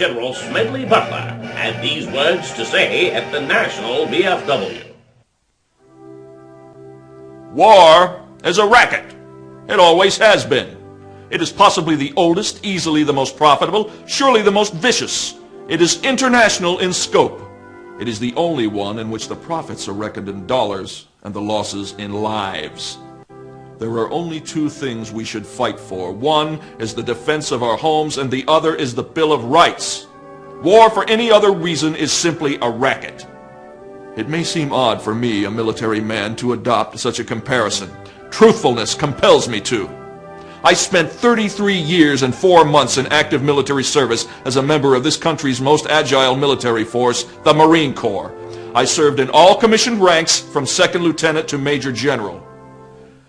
General Smedley Butler had these words to say at the National VFW. War is a racket. It always has been. It is possibly the oldest, easily the most profitable, surely the most vicious. It is international in scope. It is the only one in which the profits are reckoned in dollars and the losses in lives. There are only two things we should fight for. One is the defense of our homes, and the other is the Bill of Rights. War for any other reason is simply a racket. It may seem odd for me, a military man, to adopt such a comparison. Truthfulness compels me to. I spent 33 years and 4 months in active military service as a member of this country's most agile military force, the Marine Corps. I served in all commissioned ranks from second lieutenant to major general.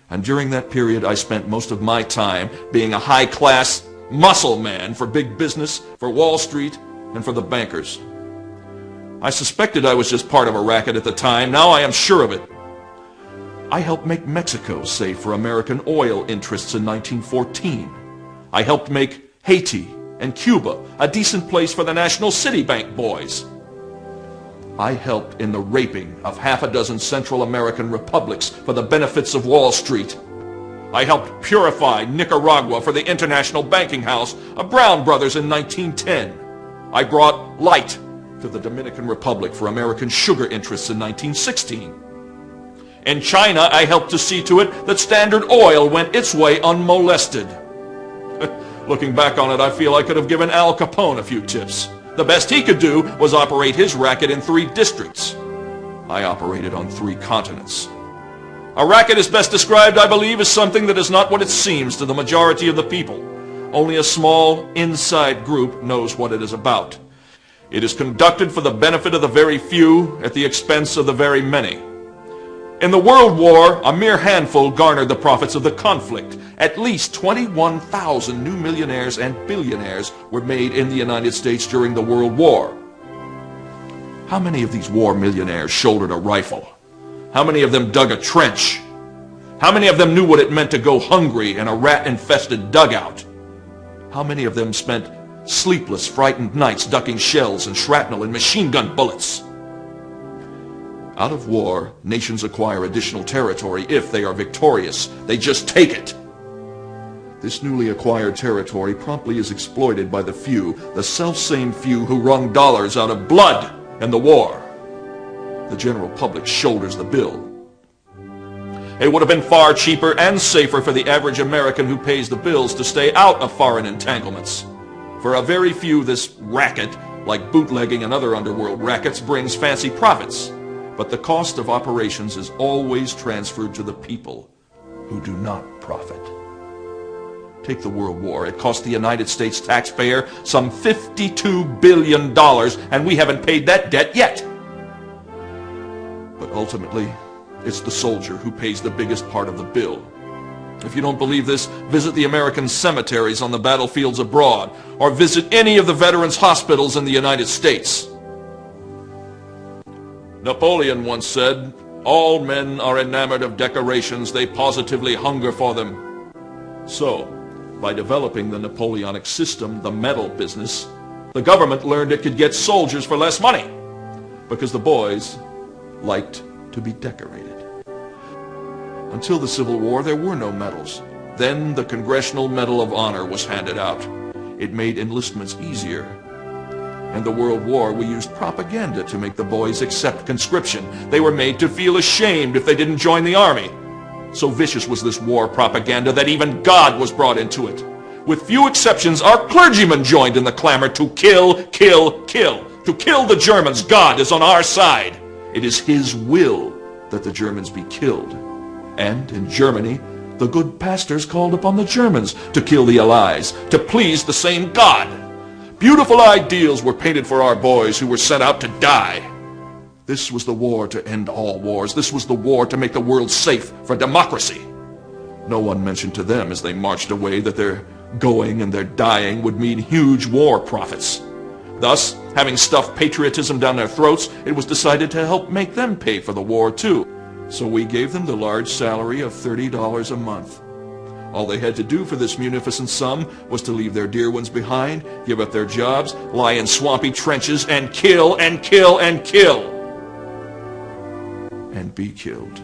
And during that period, I spent most of my time being a high-class muscle man for big business, for Wall Street, and for the bankers. I suspected I was just part of a racket at the time. Now I am sure of it. I helped make Mexico safe for American oil interests in 1914. I helped make Haiti and Cuba a decent place for the National Citibank boys. I helped in the raping of half a dozen Central American republics for the benefits of Wall Street. I helped purify Nicaragua for the International Banking House of Brown Brothers in 1910. I brought light to the Dominican Republic for American sugar interests in 1916. In China, I helped to see to it that Standard Oil went its way unmolested. Looking back on it, I feel I could have given Al Capone a few tips. The best he could do was operate his racket in 3 districts. I operated on 3 continents. A racket is best described, I believe, as something that is not what it seems to the majority of the people. Only a small, inside group knows what it is about. It is conducted for the benefit of the very few at the expense of the very many. In the World War, a mere handful garnered the profits of the conflict. At least 21,000 new millionaires and billionaires were made in the United States during the World War. How many of these war millionaires shouldered a rifle? How many of them dug a trench? How many of them knew what it meant to go hungry in a rat-infested dugout? How many of them spent sleepless, frightened nights ducking shells and shrapnel and machine gun bullets? Out of war, nations acquire additional territory if they are victorious. They just take it. This newly acquired territory promptly is exploited by the few, the self-same few who wrung dollars out of blood in the war. The general public shoulders the bill. It would have been far cheaper and safer for the average American who pays the bills to stay out of foreign entanglements. For a very few, this racket, like bootlegging and other underworld rackets, brings fancy profits. But the cost of operations is always transferred to the people who do not profit. Take the World War. It cost the United States taxpayer some $52 billion, and we haven't paid that debt yet. But ultimately, it's the soldier who pays the biggest part of the bill. If you don't believe this, visit the American cemeteries on the battlefields abroad, or visit any of the veterans' hospitals in the United States. Napoleon once said, "All men are enamored of decorations, they positively hunger for them." So, by developing the Napoleonic system, the medal business, the government learned it could get soldiers for less money, because the boys liked to be decorated. Until the Civil War, there were no medals. Then the Congressional Medal of Honor was handed out. It made enlistments easier. In the World War, we used propaganda to make the boys accept conscription. They were made to feel ashamed if they didn't join the army. So vicious was this war propaganda that even God was brought into it. With few exceptions, our clergymen joined in the clamor to kill, kill, kill. To kill the Germans. God is on our side. It is His will that the Germans be killed. And in Germany, the good pastors called upon the Germans to kill the Allies, to please the same God. Beautiful ideals were painted for our boys who were sent out to die. This was the war to end all wars. This was the war to make the world safe for democracy. No one mentioned to them as they marched away that their going and their dying would mean huge war profits. Thus, having stuffed patriotism down their throats, it was decided to help make them pay for the war too. So we gave them the large salary of $30 a month. All they had to do for this munificent sum was to leave their dear ones behind, give up their jobs, lie in swampy trenches, and kill and kill and kill. And be killed.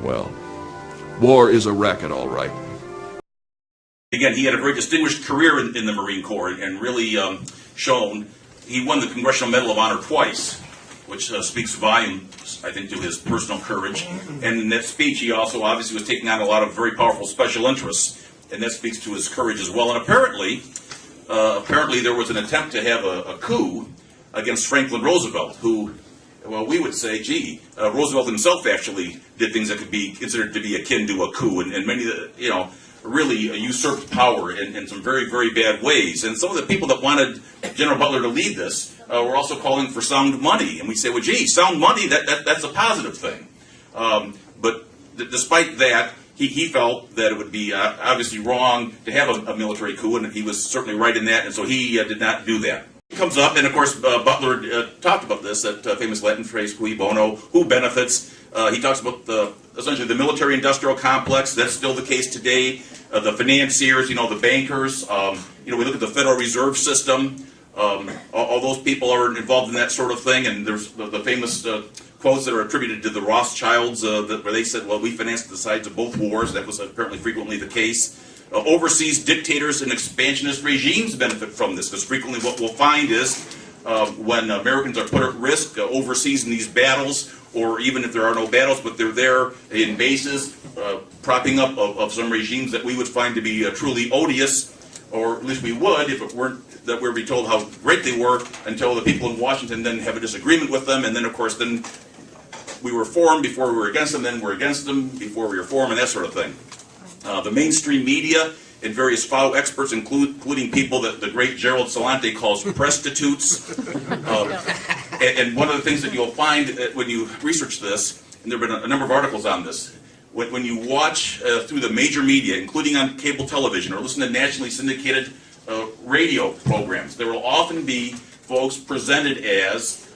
Well, war is a racket, all right. Again, he had a very distinguished career in the Marine Corps and really shown. He won the Congressional Medal of Honor twice, which speaks volumes, I think, to his personal courage. And in that speech, he also obviously was taking on a lot of very powerful special interests, and that speaks to his courage as well. And apparently there was an attempt to have a coup against Franklin Roosevelt, who, well, we would say, gee, Roosevelt himself actually did things that could be considered to be akin to a coup, and many, really usurped power in some very, very bad ways. And some of the people that wanted General Butler to lead this were also calling for sound money. And we say, well, gee, sound money, that's a positive thing. But despite that, he felt that it would be obviously wrong to have a military coup, and he was certainly right in that, and so he did not do that. It comes up, and of course, Butler talked about this, that famous Latin phrase, cui bono, who benefits. He talks about essentially the military-industrial complex. That's still the case today. The financiers, the bankers. We look at the Federal Reserve System. All those people are involved in that sort of thing. And there's the famous quotes that are attributed to the Rothschilds, where they said, well, we financed the sides of both wars. That was apparently frequently the case. Overseas dictators and expansionist regimes benefit from this, because frequently what we'll find is when Americans are put at risk overseas in these battles, or even if there are no battles, but they're there in bases, propping up of some regimes that we would find to be truly odious, or at least we would if it weren't that we would be told how great they were, until the people in Washington then have a disagreement with them, and then of course then we were for them before we were against them, then we're against them before we were for them, and that sort of thing. The mainstream media and various FAO experts, including people that the great Gerald Celente calls prostitutes. And one of the things that you'll find when you research this, and there have been a number of articles on this, when you watch through the major media, including on cable television, or listen to nationally syndicated radio programs, there will often be folks presented as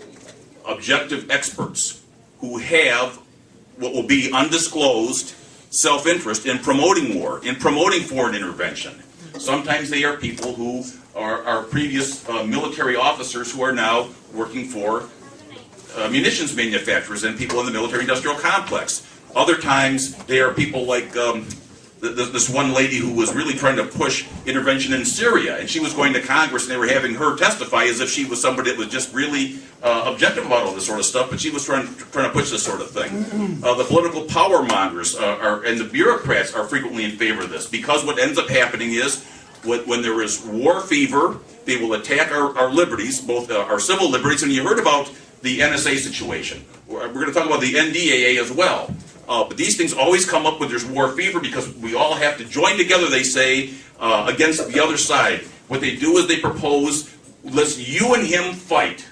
objective experts who have what will be undisclosed self-interest in promoting war, in promoting foreign intervention. Sometimes they are people who are previous military officers who are now working for munitions manufacturers and people in the military-industrial complex. Other times they are people like this one lady who was really trying to push intervention in Syria, and she was going to Congress and they were having her testify as if she was somebody that was just really objective about all this sort of stuff, but she was trying to push this sort of thing. The political power mongers and the bureaucrats are frequently in favor of this, because what ends up happening is when there is war fever, they will attack our liberties, both our civil liberties, and you heard about the NSA situation. We're going to talk about the NDAA as well. But these things always come up when there's war fever, because we all have to join together, they say, against the other side. What they do is they propose, let's you and him fight.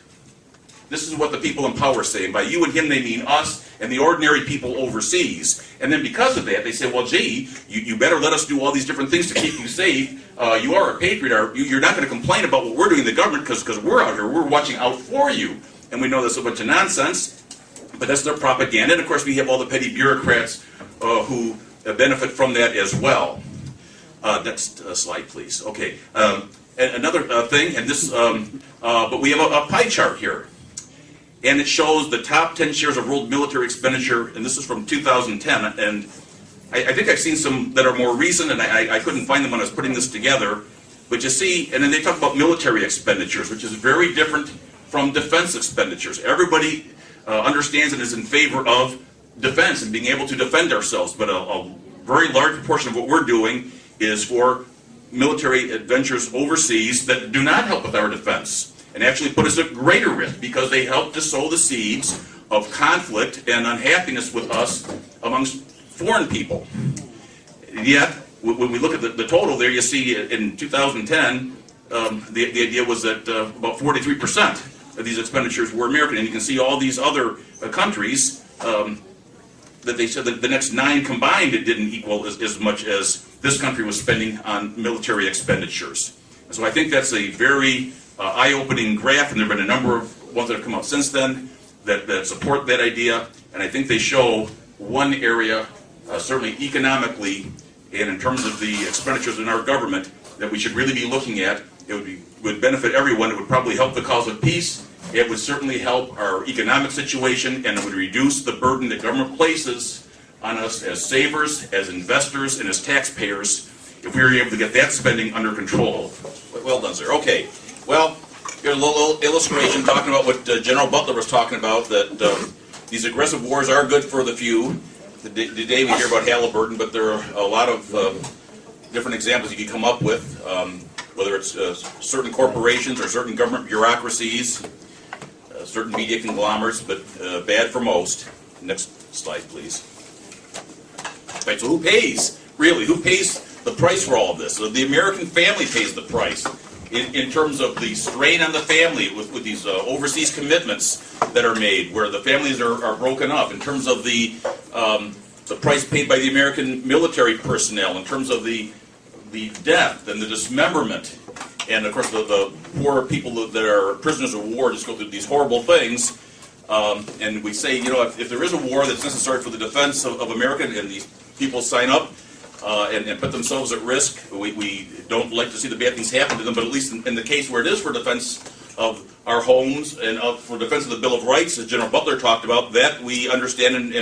This is what the people in power say. And by you and him, they mean us and the ordinary people overseas. And then because of that, they say, well, gee, you better let us do all these different things to keep you safe. You are a patriot. You're not going to complain about what we're doing in the government because we're out here. We're watching out for you. And we know that's a bunch of nonsense. But that's their propaganda. And of course, we have all the petty bureaucrats who benefit from that as well. Next slide, please. Okay. And another thing, and this, but we have a pie chart here. And it shows the top 10 shares of world military expenditure, and this is from 2010. And I think I've seen some that are more recent, and I couldn't find them when I was putting this together. But you see, and then they talk about military expenditures, which is very different from defense expenditures. Everybody understands and is in favor of defense and being able to defend ourselves, but a very large proportion of what we're doing is for military adventures overseas that do not help with our defense and actually put us at greater risk, because they help to sow the seeds of conflict and unhappiness with us amongst foreign people. Yet, when we look at the total there, you see in 2010, the idea was that about 43% of these expenditures were American, and you can see all these other countries that they said that the next 9 combined, it didn't equal as much as this country was spending on military expenditures. And so I think that's a very eye-opening graph, and there have been a number of ones that have come out since then that support that idea, and I think they show one area, certainly economically, and in terms of the expenditures in our government, that we should really be looking at. It would benefit everyone. It would probably help the cause of peace. It would certainly help our economic situation, and it would reduce the burden that government places on us as savers, as investors, and as taxpayers if we were able to get that spending under control. Well done, sir. Okay. Well, here's a little illustration talking about what General Butler was talking about, that these aggressive wars are good for the few. Today we hear about Halliburton, but there are a lot of different examples you can come up with, whether it's certain corporations or certain government bureaucracies, certain media conglomerates, but bad for most. Next slide, please. Right, so who pays, really? Who pays the price for all of this? So the American family pays the price in terms of the strain on the family with these overseas commitments that are made, where the families are broken up, in terms of the price paid by the American military personnel, in terms of the death and the dismemberment, and of course the poor people that are prisoners of war just go through these horrible things. And we say, you know, if there is a war that's necessary for the defense of America, and these people sign up and put themselves at risk, we don't like to see the bad things happen to them, but at least in the case where it is for defense of our homes and for defense of the Bill of Rights, as General Butler talked about, that we understand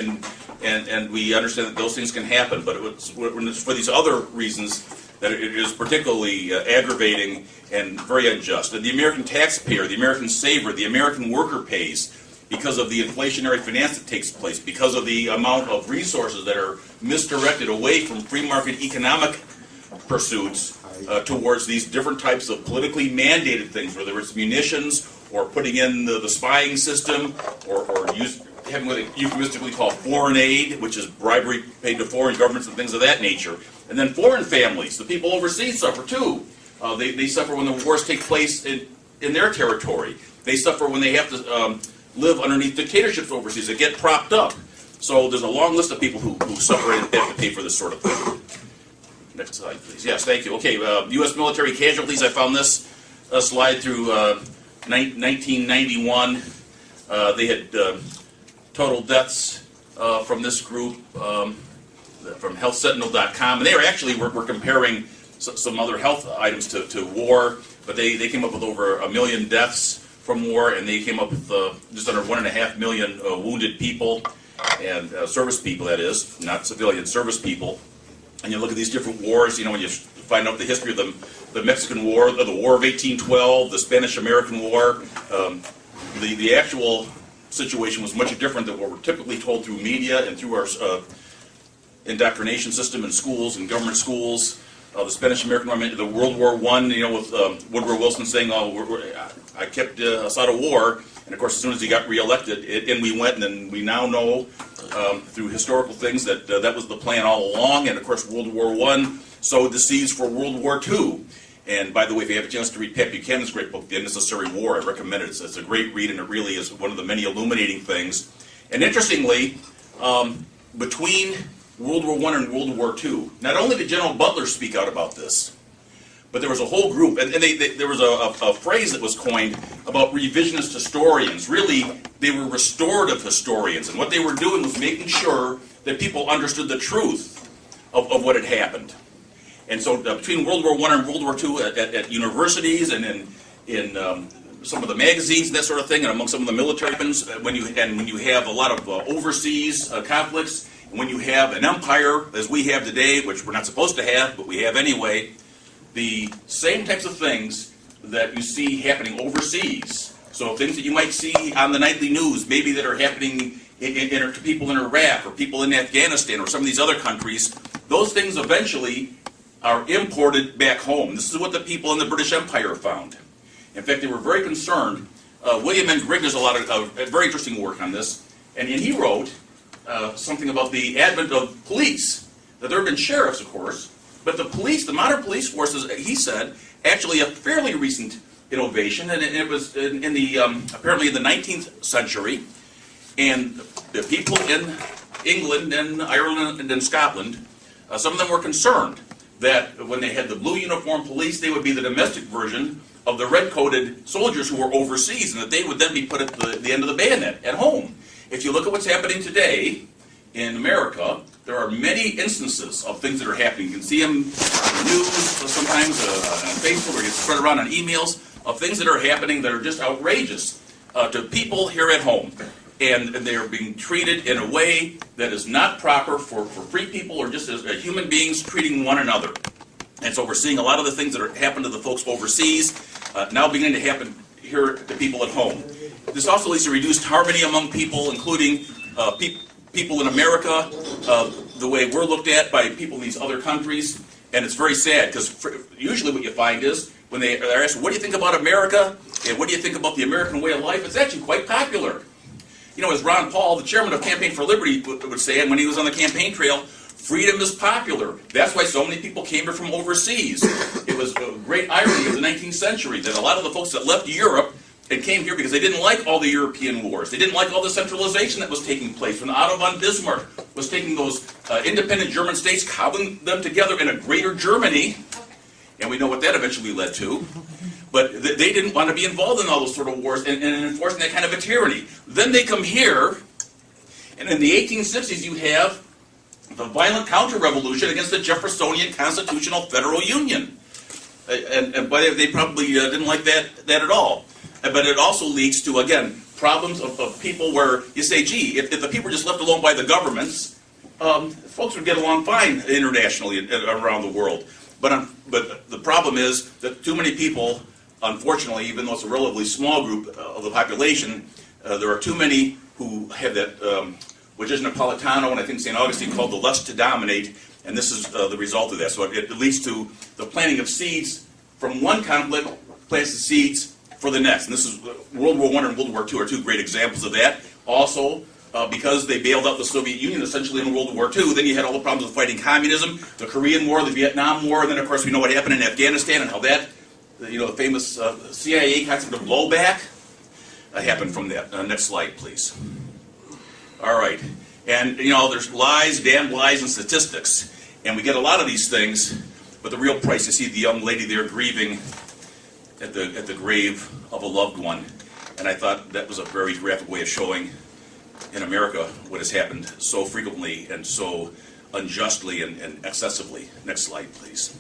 and we understand that those things can happen. But when it's for these other reasons that it is particularly aggravating and very unjust. And the American taxpayer, the American saver, the American worker pays because of the inflationary finance that takes place, because of the amount of resources that are misdirected away from free market economic pursuits towards these different types of politically mandated things, whether it's munitions or putting in the spying system or having what they euphemistically call foreign aid, which is bribery paid to foreign governments and things of that nature. And then foreign families, the people overseas suffer too. They suffer when the wars take place in their territory. They suffer when they have to live underneath dictatorships overseas that get propped up. So there's a long list of people who suffer and have to pay for this sort of thing. Next slide, please. Yes, thank you. Okay, U.S. military casualties. I found this slide through 1991. They had total deaths from this group from HealthSentinel.com, and they were comparing some other health items to war, but they came up with over 1 million deaths from war, and they came up with just under 1.5 million wounded people, and service people, that is, not civilian service people. And you look at these different wars, you know, when you find out the history of the Mexican War, the War of 1812, the Spanish-American War, the actual situation was much different than what we're typically told through media and through our indoctrination system in schools and government schools. The Spanish-American War, the World War I, you know, with Woodrow Wilson saying, "Oh, I kept us out of war," and of course, as soon as he got reelected, in we went, and then we now know through historical things that that was the plan all along. And of course, World War I sowed the seeds for World War II. And by the way, if you have a chance to read Pat Buchanan's great book, The Unnecessary War, I recommend it. It's a great read, and it really is one of the many illuminating things. And interestingly, between World War I and World War II, not only did General Butler speak out about this, but there was a whole group, and there was a phrase that was coined about revisionist historians. Really, they were restorative historians, and what they were doing was making sure that people understood the truth of what had happened. And so between World War I and World War II at universities and in some of the magazines and that sort of thing, and among some of the military weapons, when you have a lot of overseas conflicts, and when you have an empire, as we have today, which we're not supposed to have, but we have anyway, the same types of things that you see happening overseas. So things that you might see on the nightly news, maybe that are happening to people in Iraq or people in Afghanistan or some of these other countries, those things eventually are imported back home. This is what the people in the British Empire found. In fact, they were very concerned. William N. Grigg does a lot of very interesting work on this, and he wrote something about the advent of police. That there have been sheriffs, of course, but the police, the modern police forces, he said, actually a fairly recent innovation, and it was in the apparently in the 19th century, and the people in England and Ireland and Scotland, some of them were concerned that when they had the blue uniform police, they would be the domestic version of the red-coated soldiers who were overseas, and that they would then be put at the end of the bayonet at home. If you look at what's happening today in America, there are many instances of things that are happening. You can see them on the news sometimes, on Facebook, or get spread around on emails, of things that are happening that are just outrageous to people here at home. And they are being treated in a way that is not proper for free people, or just as human beings treating one another. And so we're seeing a lot of the things that are happening to the folks overseas now beginning to happen here to people at home. This also leads to reduced harmony among people, including people in America, the way we're looked at by people in these other countries. And it's very sad, because usually what you find is, when they're asked, what do you think about America, and what do you think about the American way of life, it's actually quite popular. You know, as Ron Paul, the chairman of Campaign for Liberty, would say, and when he was on the campaign trail, freedom is popular. That's why so many people came here from overseas. It was a great irony of the 19th century that a lot of the folks that left Europe and came here because they didn't like all the European wars. They didn't like all the centralization that was taking place. When Otto von Bismarck was taking those independent German states, cobbling them together in a greater Germany, and we know what that eventually led to. But they didn't want to be involved in all those sort of wars and enforcing that kind of a tyranny. Then they come here, and in the 1860s you have the violent counter-revolution against the Jeffersonian Constitutional Federal Union. And they probably didn't like that at all. But it also leads to, again, problems of people where you say, gee, if the people were just left alone by the governments, folks would get along fine internationally around the world. But the problem is that too many people, unfortunately, even though it's a relatively small group of the population, there are too many who have that, which is Napolitano, and I think St. Augustine called the lust to dominate, and this is the result of that. So it leads to the planting of seeds from one conflict, plants the seeds for the next. And this is World War I and World War II are two great examples of that. Also, because they bailed out the Soviet Union essentially in World War II, then you had all the problems with fighting communism, the Korean War, the Vietnam War, and then of course we know what happened in Afghanistan and how that, the famous CIA concept of blowback happened from that. Next slide, please. All right. And, there's lies, damned lies, and statistics. And we get a lot of these things, but the real price, you see the young lady there grieving at the grave of a loved one. And I thought that was a very graphic way of showing in America what has happened so frequently and so unjustly and excessively. Next slide, please.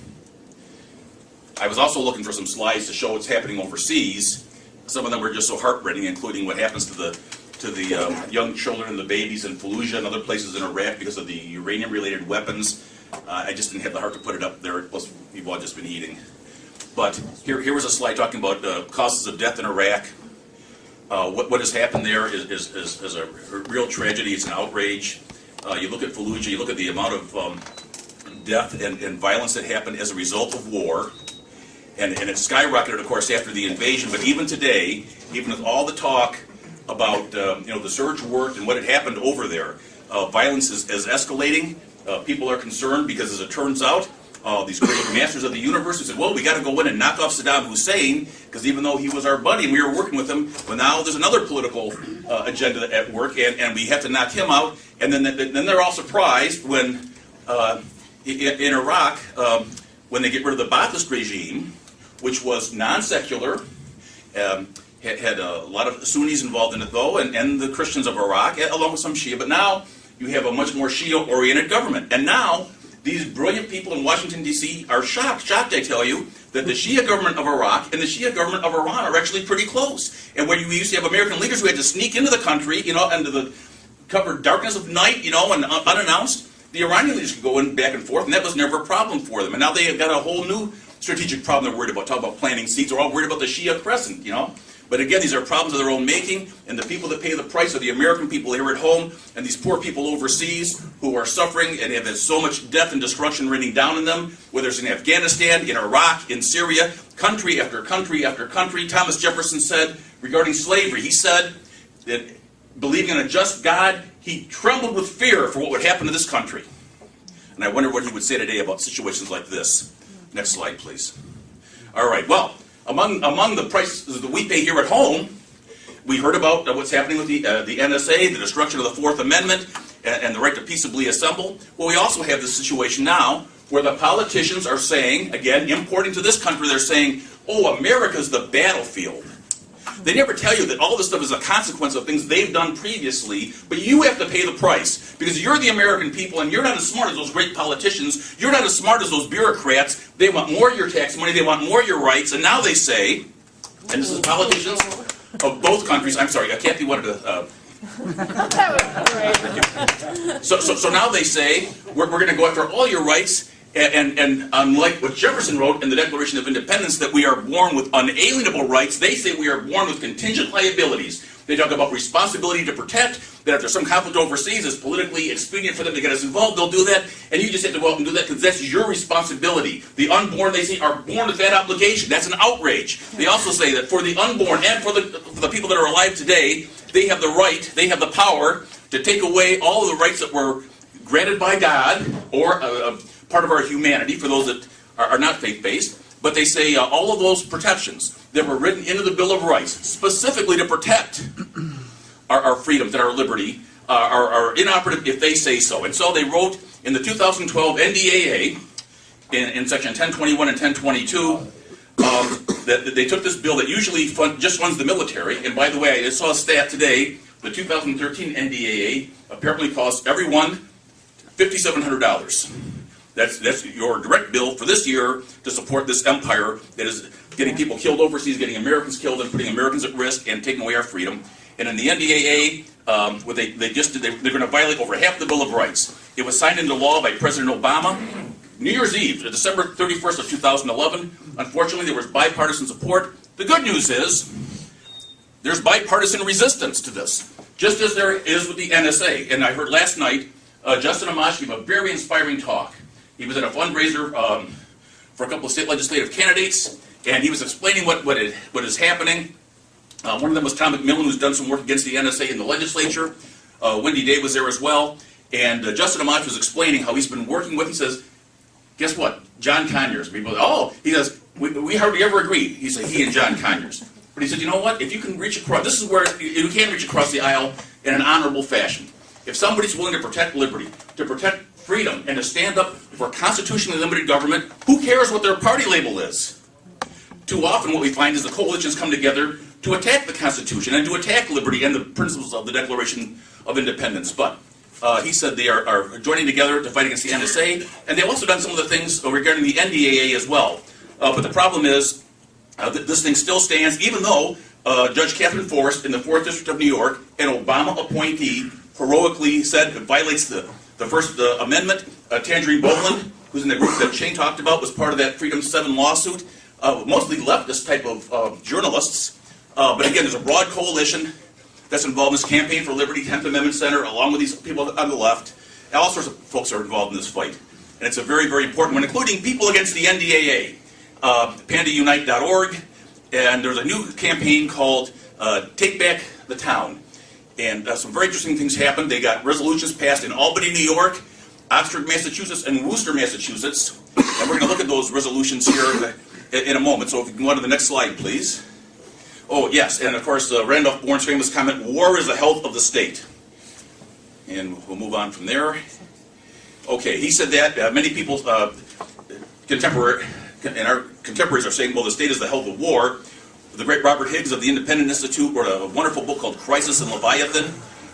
I was also looking for some slides to show what's happening overseas. Some of them were just so heartrending, including what happens to the young children and the babies in Fallujah and other places in Iraq because of the uranium-related weapons. I just didn't have the heart to put it up there. Plus, we've all just been eating. But here was a slide talking about causes of death in Iraq. What has happened there is a real tragedy. It's an outrage. You look at Fallujah, you look at the amount of death and violence that happened as a result of war. And it skyrocketed, of course, after the invasion. But even today, even with all the talk about the surge worked and what had happened over there, violence is escalating. People are concerned because, as it turns out, these great masters of the universe who said, well, we got to go in and knock off Saddam Hussein, because even though he was our buddy and we were working with him, well, now there's another political agenda at work, and we have to knock him out. And then they're all surprised when, in Iraq, when they get rid of the Ba'athist regime, which was non-secular, had a lot of Sunnis involved in it, though, and the Christians of Iraq, along with some Shia. But now you have a much more Shia-oriented government. And now these brilliant people in Washington, D.C. are shocked, I tell you, that the Shia government of Iraq and the Shia government of Iran are actually pretty close. And when we used to have American leaders who had to sneak into the country, into the covered darkness of night, and unannounced, the Iranian leaders could go in back and forth, and that was never a problem for them. And now they have got a whole new strategic problem they're worried about. Talk about planting seeds. They're all worried about the Shia crescent, But again, these are problems of their own making, and the people that pay the price are the American people here at home, and these poor people overseas who are suffering and have had so much death and destruction raining down on them, whether it's in Afghanistan, in Iraq, in Syria, country after country after country. Thomas Jefferson said regarding slavery, he said that believing in a just God, he trembled with fear for what would happen to this country. And I wonder what he would say today about situations like this. Next slide, please. All right, well, among the prices that we pay here at home, we heard about what's happening with the NSA, the destruction of the Fourth Amendment, and the right to peaceably assemble. Well, we also have this situation now where the politicians are saying, again, importing to this country, they're saying, oh, America's the battlefield. They never tell you that all this stuff is a consequence of things they've done previously, but you have to pay the price because you're the American people and you're not as smart as those great politicians. You're not as smart as those bureaucrats. They want more of your tax money. They want more of your rights. And now they say, and this is politicians of both countries. I'm sorry, Kathy wanted to... So now they say, we're going to go after all your rights, and unlike what Jefferson wrote in the Declaration of Independence, that we are born with unalienable rights, they say we are born with contingent liabilities. They talk about responsibility to protect, that if there's some conflict overseas, it's politically expedient for them to get us involved, they'll do that, and you just have to go out and do that because that's your responsibility. The unborn, they say, are born with that obligation. That's an outrage. They also say that for the unborn and for the people that are alive today, they have the right, they have the power to take away all of the rights that were granted by God or part of our humanity for those that are not faith-based. But they say all of those protections that were written into the Bill of Rights, specifically to protect our freedoms and our liberty, are inoperative if they say so. And so they wrote in the 2012 NDAA, in section 1021 and 1022, that they took this bill that usually just funds the military. And by the way, I saw a stat today, the 2013 NDAA apparently cost everyone $5,700. That's your direct bill for this year to support this empire that is getting people killed overseas, getting Americans killed, and putting Americans at risk and taking away our freedom. And in the NDAA, what they just did, they're going to violate over half the Bill of Rights. It was signed into law by President Obama New Year's Eve, December 31st of 2011. Unfortunately, there was bipartisan support. The good news is there's bipartisan resistance to this, just as there is with the NSA. And I heard last night Justin Amash give a very inspiring talk. He was at a fundraiser for a couple of state legislative candidates, and he was explaining what is happening. One of them was Tom McMillan, who's done some work against the NSA in the legislature. Wendy Day was there as well. And Justin Amash was explaining how he's been working with, he says, guess what? John Conyers. People, he says, we hardly ever agree. He said, he and John Conyers. But he said, you know what? If you can reach across, this is where you can reach across the aisle in an honorable fashion. If somebody's willing to protect liberty, to protect freedom, and to stand up for constitutionally limited government, who cares what their party label is? Too often what we find is the coalitions come together to attack the Constitution and to attack liberty and the principles of the Declaration of Independence. But he said they are joining together to fight against the NSA, and they've also done some of the things regarding the NDAA as well. But the problem is that this thing still stands, even though Judge Catherine Forrest in the 4th District of New York, an Obama appointee, heroically said it violates the First Amendment. Tangerine Boland, who's in the group that Shane talked about, was part of that Freedom 7 lawsuit. Mostly leftist type of journalists. But again, there's a broad coalition that's involved in this Campaign for Liberty 10th Amendment Center, along with these people on the left. And all sorts of folks are involved in this fight. And it's a very, very important one, including people against the NDAA. PandaUnite.org. And there's a new campaign called Take Back the Town. And some very interesting things happened. They got resolutions passed in Albany, New York, Oxford, Massachusetts, and Worcester, Massachusetts. And we're going to look at those resolutions here in a moment. So if you can go on to the next slide, please. Oh, yes, and of course, Randolph Bourne's famous comment, war is the health of the state. And we'll move on from there. Okay, he said that. Many people, our contemporaries are saying, well, the state is the health of war. The great Robert Higgs of the Independent Institute wrote a wonderful book called Crisis and Leviathan.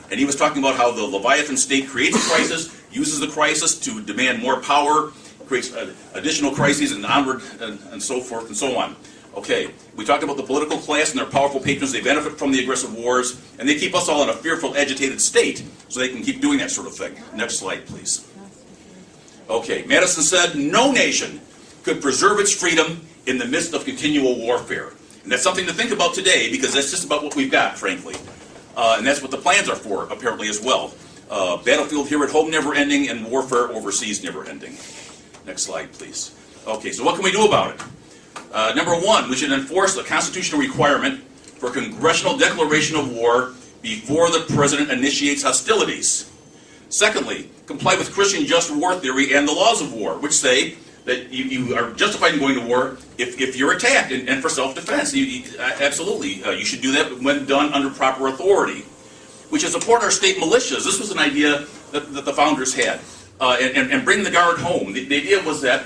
And he was talking about how the Leviathan state creates a crisis, uses the crisis to demand more power, creates additional crises, and onward, and so forth and so on. Okay, we talked about the political class and their powerful patrons. They benefit from the aggressive wars, and they keep us all in a fearful, agitated state, so they can keep doing that sort of thing. Next slide, please. Okay, Madison said, no nation could preserve its freedom in the midst of continual warfare. And that's something to think about today, because that's just about what we've got, frankly. And that's what the plans are for, apparently, as well. Battlefield here at home never ending, and warfare overseas never ending. Next slide, please. Okay, so what can we do about it? Number one, we should enforce the constitutional requirement for congressional declaration of war before the president initiates hostilities. Secondly, comply with Christian just war theory and the laws of war, which say that you are justified in going to war if you're attacked and for self-defense. Absolutely, you should do that when done under proper authority. We should support our state militias. This was an idea that the founders had. and bring the Guard home. The idea was that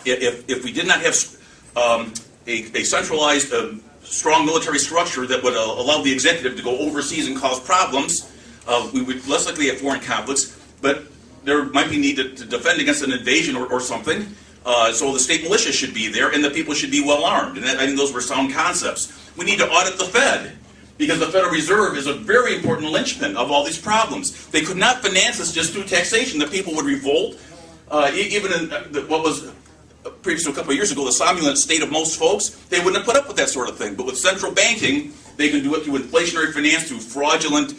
if we did not have a centralized, strong military structure that would allow the executive to go overseas and cause problems, we would less likely have foreign conflicts, but there might be need to defend against an invasion or something. So the state militia should be there, and the people should be well armed. And I think those were sound concepts. We need to audit the Fed, because the Federal Reserve is a very important linchpin of all these problems. They could not finance this just through taxation. The people would revolt. Even in what was previous to a couple of years ago, the somnolent state of most folks, they wouldn't have put up with that sort of thing. But with central banking, they can do it through inflationary finance, through fraudulent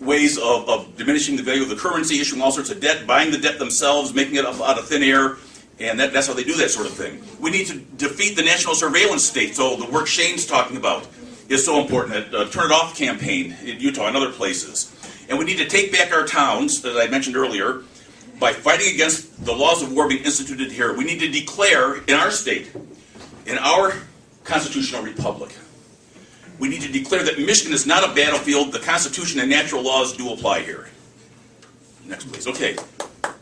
ways of diminishing the value of the currency, issuing all sorts of debt, buying the debt themselves, making it up out of thin air. And that's how they do that sort of thing. We need to defeat the national surveillance state. So the work Shane's talking about is so important. That Turn It Off campaign in Utah and other places. And we need to take back our towns, as I mentioned earlier, by fighting against the laws of war being instituted here. We need to declare in our state, in our constitutional republic, we need to declare that Michigan is not a battlefield. The Constitution and natural laws do apply here. Next, please. Okay.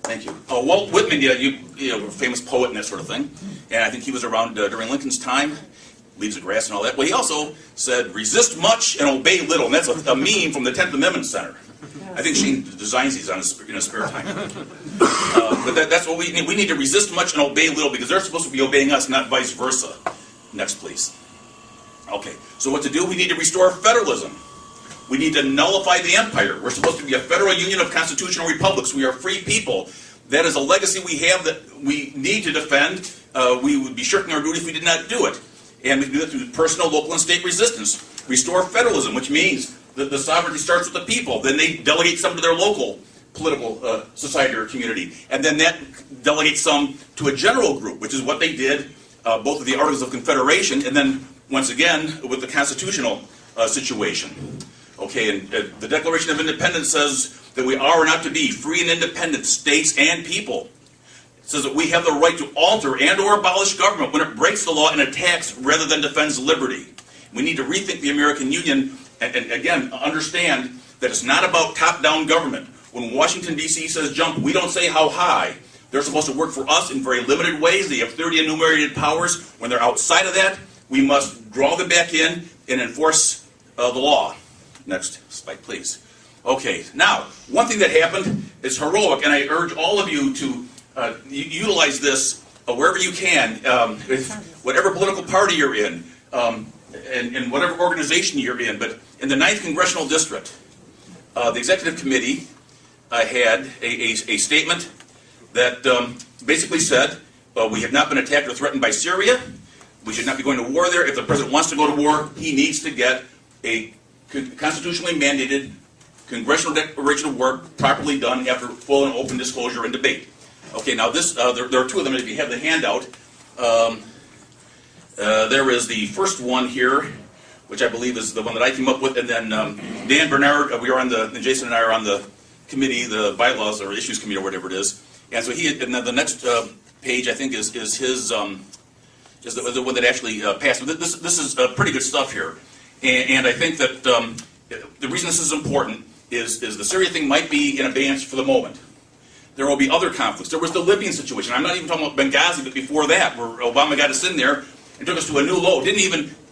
Thank you. Walt Whitman, a famous poet and that sort of thing. And I think he was around during Lincoln's time. Leaves of Grass and all that. Well, he also said, resist much and obey little. And that's a meme from the 10th Amendment Center. I think Shane designs these in his spare time. But that's what we need. We need to resist much and obey little, because they're supposed to be obeying us, not vice versa. Next, please. Okay, so what to do? We need to restore federalism. We need to nullify the empire. We're supposed to be a federal union of constitutional republics. We are free people. That is a legacy we have that we need to defend. We would be shirking our duty if we did not do it. And we can do that through personal, local, and state resistance. Restore federalism, which means that the sovereignty starts with the people. Then they delegate some to their local political society or community. And then that delegates some to a general group, which is what they did, both with the Articles of Confederation and then, once again, with the constitutional situation. Okay, and the Declaration of Independence says that we are not to be free and independent states and people. It says that we have the right to alter and or abolish government when it breaks the law and attacks rather than defends liberty. We need to rethink the American Union and again, understand that it's not about top-down government. When Washington, D.C. says jump, we don't say how high. They're supposed to work for us in very limited ways. They have 30 enumerated powers. When they're outside of that, we must draw them back in and enforce the law. Next slide, please. Okay, now, one thing that happened is heroic, and I urge all of you to utilize this wherever you can, whatever political party you're in, and whatever organization you're in. But in the 9th Congressional District, the Executive Committee had a statement that basically said, we have not been attacked or threatened by Syria. We should not be going to war there. If the president wants to go to war, he needs to get a constitutionally mandated congressional declaration of war properly done after full and open disclosure and debate. Okay, now this, there are two of them if you have the handout. There is the first one here, which I believe is the one that I came up with, and then Dan Bernard, Jason and I are on the committee, the bylaws or issues committee or whatever it is. And so and then the next page I think is his, is the one that actually passed. This is pretty good stuff here. And I think that the reason this is important is the Syria thing might be in abeyance for the moment. There will be other conflicts. There was the Libyan situation. I'm not even talking about Benghazi, but before that, where Obama got us in there and took us to a new low.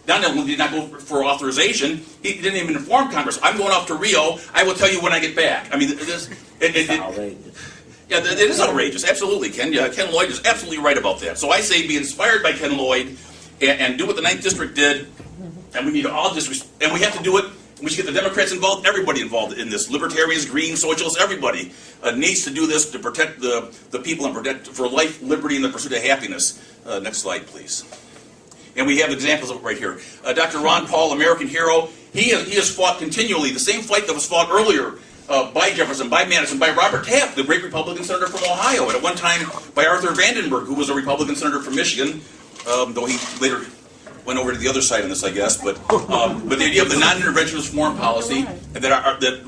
Not only did not go for authorization, he didn't even inform Congress. I'm going off to Rio. I will tell you when I get back. I mean, it's outrageous. Yeah, it is outrageous. Absolutely, Ken. Yeah, Ken Lloyd is absolutely right about that. So I say be inspired by Ken Lloyd and do what the 9th District did. And we need to all and we have to do it. We should get the Democrats involved, everybody involved in this. Libertarians, Greens, Socialists, everybody needs to do this to protect the people and protect for life, liberty, and the pursuit of happiness. Next slide, please. And we have examples of it right here. Dr. Ron Paul, American hero, he has fought continually the same fight that was fought earlier by Jefferson, by Madison, by Robert Taft, the great Republican senator from Ohio, and at one time by Arthur Vandenberg, who was a Republican senator from Michigan, though he later went over to the other side on this, I guess. But the idea of the non-interventionist foreign policy, and that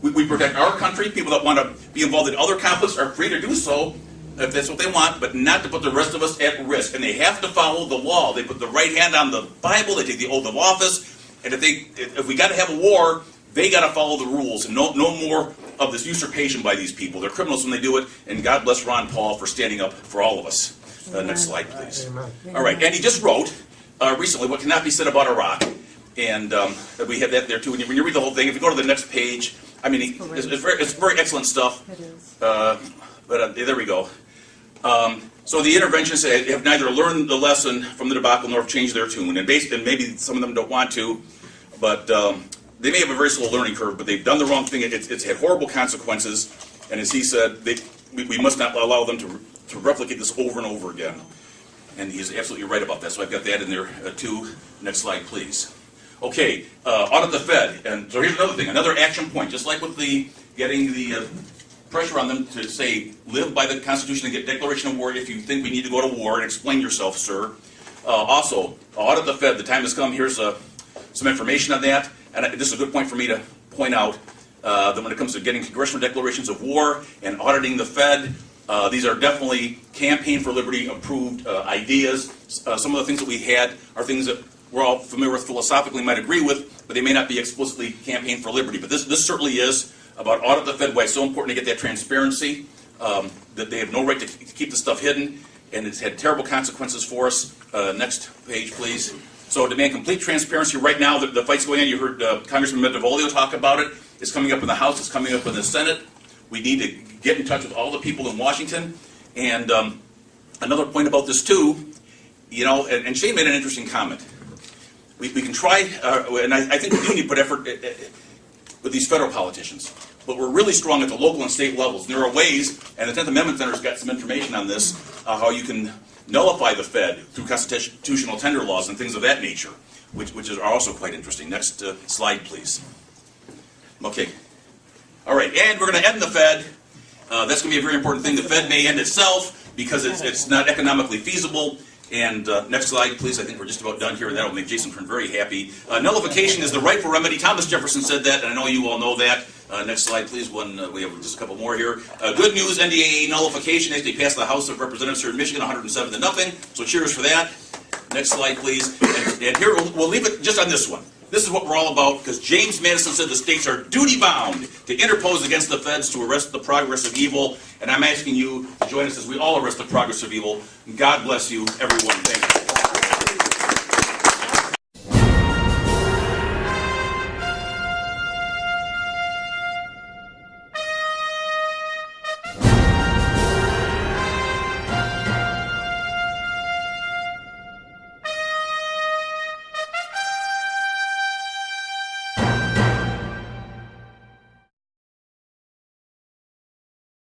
we protect our country. People that want to be involved in other conflicts are free to do so, if that's what they want, but not to put the rest of us at risk. And they have to follow the law. They put the right hand on the Bible. They take the oath of office. And if we got to have a war, they got to follow the rules. And no more of this usurpation by these people. They're criminals when they do it, and God bless Ron Paul for standing up for all of us. Next slide, please. All right, and he just wrote recently what cannot be said about Iraq, and we have that there too. When you read the whole thing, if you go to the next page, I mean, it's very excellent stuff. It is. There we go. So the interventionists have neither learned the lesson from the debacle nor have changed their tune, and maybe some of them don't want to, but they may have a very slow learning curve, but they've done the wrong thing. It's had horrible consequences, and as he said, we must not allow them to replicate this over and over again. And he's absolutely right about that, so I've got that in there too. Next slide, please. Okay, audit the Fed. And so here's another thing, another action point, just like with getting the pressure on them to say, live by the Constitution and get declaration of war if you think we need to go to war, and explain yourself, sir. Also, audit the Fed. The time has come. Here's some information on that. And this is a good point for me to point out that when it comes to getting congressional declarations of war and auditing the Fed, these are definitely Campaign for Liberty approved ideas. Some of the things that we had are things that we're all familiar with philosophically, might agree with, but they may not be explicitly Campaign for Liberty. But this certainly is about audit the Fed, why it's so important to get that transparency, that they have no right to keep the stuff hidden, and it's had terrible consequences for us. Next page, please. So demand complete transparency. Right now, the fight's going on. You heard Congressman Metavolio talk about it. It's coming up in the House. It's coming up in the Senate. We need to get in touch with all the people in Washington. And another point about this, too, you know, and Shane made an interesting comment. We can try, and I think we do need to put effort with these federal politicians. But we're really strong at the local and state levels. And there are ways, and the 10th Amendment Center's got some information on this, how you can nullify the Fed through constitutional tender laws and things of that nature, which are also quite interesting. Next slide, please. Okay. All right, and we're going to end the Fed. That's going to be a very important thing. The Fed may end itself because it's not economically feasible. And next slide, please. I think we're just about done here, and that will make Jason Kern very happy. Nullification is the rightful remedy. Thomas Jefferson said that, and I know you all know that. Next slide, please. We have just a couple more here. Good news, NDAA nullification. They passed the House of Representatives here in Michigan, 107 to nothing. So cheers for that. Next slide, please. And here, we'll leave it just on this one. This is what we're all about, because James Madison said the states are duty-bound to interpose against the feds to arrest the progress of evil. And I'm asking you to join us as we all arrest the progress of evil. God bless you, everyone. Thank you.